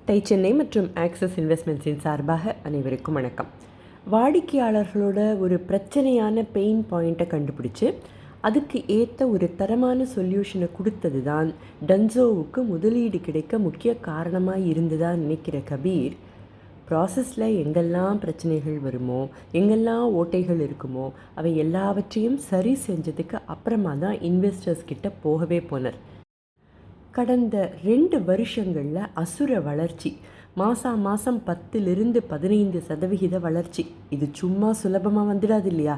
Tie Chennai மற்றும் axis இன்வெஸ்ட்மெண்ட்ஸின் சார்பாக அனைவருக்கும் வணக்கம். வாடிக்கையாளர்களோட ஒரு பிரச்சனையான பெயின் பாயிண்ட்டை கண்டுபிடிச்சி அதுக்கு ஏற்ற ஒரு தரமான சொல்யூஷனை கொடுத்தது தான் டன்சோவுக்கு முதலீடு கிடைக்க முக்கிய காரணமாக இருந்ததாக நினைக்கிற கபீர், ப்ராசஸில் எங்கெல்லாம் பிரச்சனைகள் வருமோ, எங்கெல்லாம் ஓட்டைகள் இருக்குமோ, அவை எல்லாவற்றையும் சரி செஞ்சதுக்கு அப்புறமா தான் இன்வெஸ்டர்ஸ் கிட்ட போகவே போனார். கடந்த 2 வருஷங்களில் அசுர வளர்ச்சி, மாதம் 10-15% வளர்ச்சி. இது சும்மா சுலபமாக வந்துடாது இல்லையா?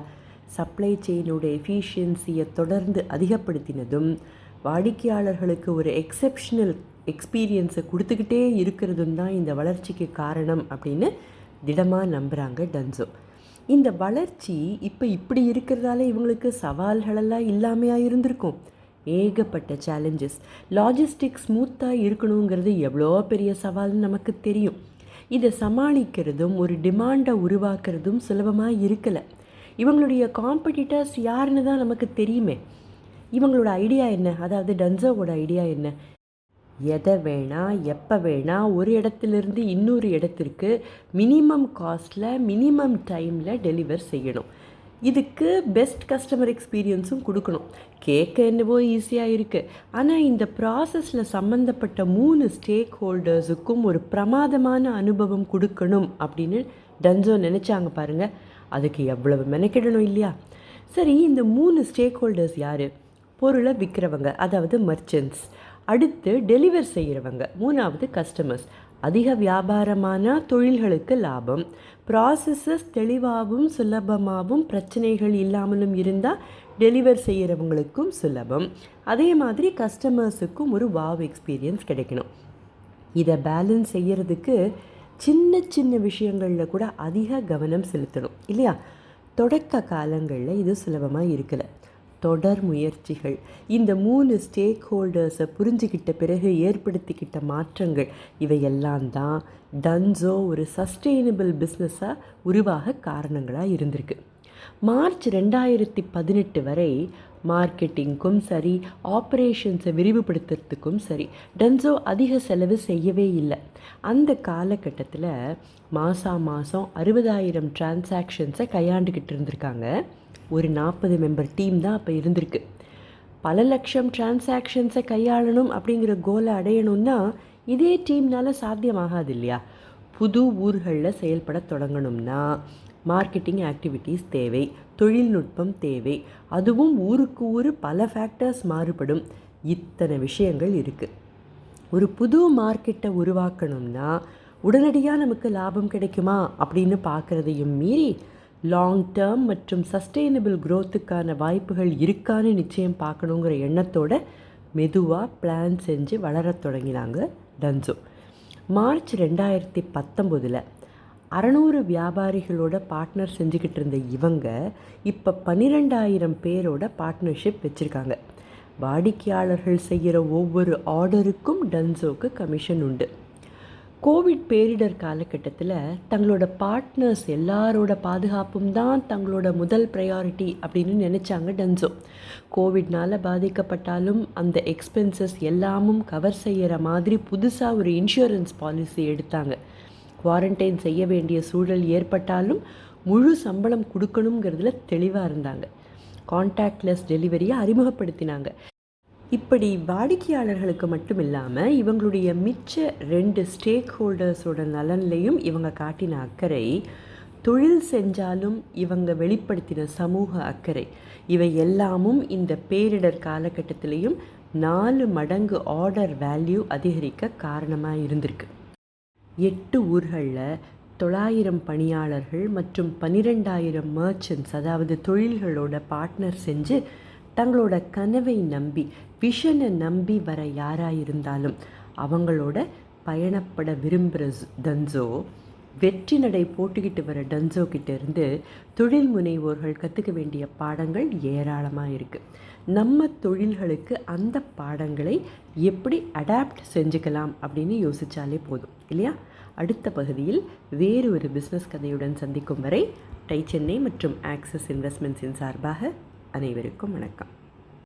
சப்ளை செயினோட எஃபிஷியன்சியை தொடர்ந்து அதிகப்படுத்தினதும், வாடிக்கையாளர்களுக்கு ஒரு எக்ஸெப்ஷனல் எக்ஸ்பீரியன்ஸை கொடுத்துக்கிட்டே இருக்கிறதும் தான் இந்த வளர்ச்சிக்கு காரணம் அப்படின்னு திடமாக நம்புகிறாங்க டன்சோ. இந்த வளர்ச்சி இப்போ இப்படி இருக்கிறதால இவங்களுக்கு சவால்களெல்லாம் இல்லாமையாக இருந்திருக்கும். ஏகப்பட்ட சேலஞ்சஸ். லாஜிஸ்டிக்ஸ் ஸ்மூத்தாக இருக்கணுங்கிறது எவ்வளோ பெரிய சவால்னு நமக்கு தெரியும். இதை சமாளிக்கிறதும் ஒரு டிமாண்டை உருவாக்குறதும் சுலபமாக இருக்கலை. இவங்களுடைய காம்படிட்டர்ஸ் யாருன்னு தான் நமக்கு தெரியுமே. இவங்களோட ஐடியா என்ன? அதாவது டன்சோவோட ஐடியா என்ன? எதை வேணால் எப்போ வேணால் ஒரு இடத்துலேருந்து இன்னொரு இடத்திற்கு மினிமம் காஸ்ட்டில் மினிமம் டைமில் டெலிவர் செய்யணும். இதுக்கு பெஸ்ட் கஸ்டமர் எக்ஸ்பீரியன்ஸும் கொடுக்கணும். கேட்க என்னவோ ஈஸியாக இருக்குது, ஆனால் இந்த ப்ராசஸில் சம்மந்தப்பட்ட 3 ஸ்டேக் ஹோல்டர்ஸுக்கும் ஒரு பிரமாதமான அனுபவம் கொடுக்கணும் அப்படின்னு டன்சோ நினச்சாங்க பாருங்கள். அதுக்கு எவ்வளவு மெனக்கிடணும் இல்லையா? சரி, இந்த 3 ஸ்டேக் ஹோல்டர்ஸ் யார்? பொருளை விற்கிறவங்க, அதாவது மர்ச்சன்ட்ஸ். அடுத்து டெலிவர் செய்கிறவங்க, 3வது கஸ்டமர்ஸ். அதிக வியாபாரமான தொழில்களுக்கு லாபம், ப்ராசஸஸ் தெளிவாகவும் சுலபமாகவும் பிரச்சனைகள் இல்லாமலும் இருந்தால் டெலிவர் செய்கிறவங்களுக்கும் சுலபம். அதே மாதிரி கஸ்டமர்ஸுக்கும் ஒரு வாவ் எக்ஸ்பீரியன்ஸ் கிடைக்கணும். இதை பேலன்ஸ் செய்கிறதுக்கு சின்ன சின்ன விஷயங்களில் கூட அதிக கவனம் செலுத்தணும் இல்லையா? தொடக்க காலங்களில் இது சுலபமாக இருக்கலை. தொடர் முயற்சிகள், இந்த 3 ஸ்டேக் ஹோல்டர்ஸை புரிஞ்சுக்கிட்ட பிறகு ஏற்படுத்திக்கிட்ட மாற்றங்கள், இவையெல்லாம் தான் டன்சோ ஒரு சஸ்டெயினபிள் பிஸ்னஸாக உருவாக காரணங்களாக இருந்திருக்கு. மார்ச் 2018 வரை மார்க்கெட்டிங்க்கும் சரி, ஆப்ரேஷன்ஸை விரிவுபடுத்துறதுக்கும் சரி டன்சோ அதிக செலவு செய்யவே இல்லை. அந்த காலகட்டத்தில் மாதம் 60,000 டிரான்சாக்ஷன்ஸை கையாண்டுக்கிட்டு இருந்திருக்காங்க. ஒரு 40 மெம்பர் டீம் தான் அப்போ இருந்திருக்கு. பல லட்சம் டிரான்சாக்ஷன்ஸை கையாளணும் அப்படிங்கிற கோலை அடையணும்னா இதே டீம்னால் சாத்தியமாகாது இல்லையா? புது ஊர்களில் செயல்பட தொடங்கணும்னா மார்க்கெட்டிங் ஆக்டிவிட்டீஸ் தேவை, தொழில்நுட்பம் தேவை. அதுவும் ஊருக்கு ஊர் பல ஃபேக்டர்ஸ் மாறுபடும். இத்தனை விஷயங்கள் இருக்குது. ஒரு புது மார்க்கெட்டை உருவாக்கணும்னா உடனடியாக நமக்கு லாபம் கிடைக்குமா அப்படின்னு பார்க்குறதையும் மீறி லாங் டேர்ம் மற்றும் சஸ்டெயினபிள் க்ரோத்துக்கான வாய்ப்புகள் இருக்கான்னு நிச்சயம் பார்க்கணுங்கிற எண்ணத்தோடு மெதுவாக பிளான் செஞ்சு வளரத் தொடங்கினாங்க டன்சோ. மார்ச் 2019 600 வியாபாரிகளோட பார்ட்னர் செஞ்சுக்கிட்டு இருந்த இவங்க இப்போ 12,000 பேரோட பார்ட்னர்ஷிப் வச்சுருக்காங்க. வாடிக்கையாளர்கள் செய்கிற ஒவ்வொரு ஆர்டருக்கும் டன்சோக்கு கமிஷன் உண்டு. கோவிட் பேரிடர் காலகட்டத்தில் தங்களோட பார்ட்னர்ஸ் எல்லாரோட பாதுகாப்பும் தான் தங்களோட முதல் ப்ரையாரிட்டி அப்படின்னு நினச்சாங்க டன்சோ. கோவிட்னால் பாதிக்கப்பட்டாலும் அந்த எக்ஸ்பென்சஸ் எல்லாமும் கவர் செய்கிற மாதிரி புதுசாக ஒரு இன்சூரன்ஸ் பாலிசி எடுத்தாங்க. குவாரண்டைன் செய்ய வேண்டிய சூழல் ஏற்பட்டாலும் முழு சம்பளம் கொடுக்கணுங்கிறதுல தெளிவாக இருந்தாங்க. கான்டாக்ட்லெஸ் டெலிவரியை அறிமுகப்படுத்தினாங்க. இப்படி வாடிக்கையாளர்களுக்கு மட்டும் இல்லாமல் இவங்களுடைய மிச்ச 2 ஸ்டேக் ஹோல்டர்ஸோட நலன்லையும் இவங்க காட்டின அக்கறை, தொழில் செஞ்சாலும் இவங்க வெளிப்படுத்தின சமூக அக்கறை, இவை எல்லாமும் இந்த பேரிடர் காலகட்டத்திலையும் 4 மடங்கு ஆர்டர் வேல்யூ அதிகரிக்க காரணமாக இருந்திருக்கு. 8 ஊர்களில் 900 பணியாளர்கள் மற்றும் 12,000 மர்ச்சன்ட்ஸ், அதாவது தொழில்களோட பார்ட்னர் செஞ்சு தங்களோட கனவை நம்பி, விஷனை நம்பி வர யாராக இருந்தாலும் அவங்களோட பயணப்பட விரும்புகிற டன்சோ, வெற்றி நடை போட்டுக்கிட்டு வர டன்சோ கிட்டேருந்து தொழில் முனைவோர்கள் கற்றுக்க வேண்டிய பாடங்கள் ஏராளமாக இருக்குது. நம்ம தொழில்களுக்கு அந்த பாடங்களை எப்படி அடாப்ட் செஞ்சுக்கலாம் அப்படின்னு யோசித்தாலே போதும் இல்லையா? அடுத்த பகுதியில் வேறு ஒரு பிஸ்னஸ் கதையுடன் சந்திக்கும் வரை டை சென்னை மற்றும் ஆக்சிஸ் இன்வெஸ்ட்மெண்ட்ஸின் சார்பாக அனைவருக்கும் வணக்கம்.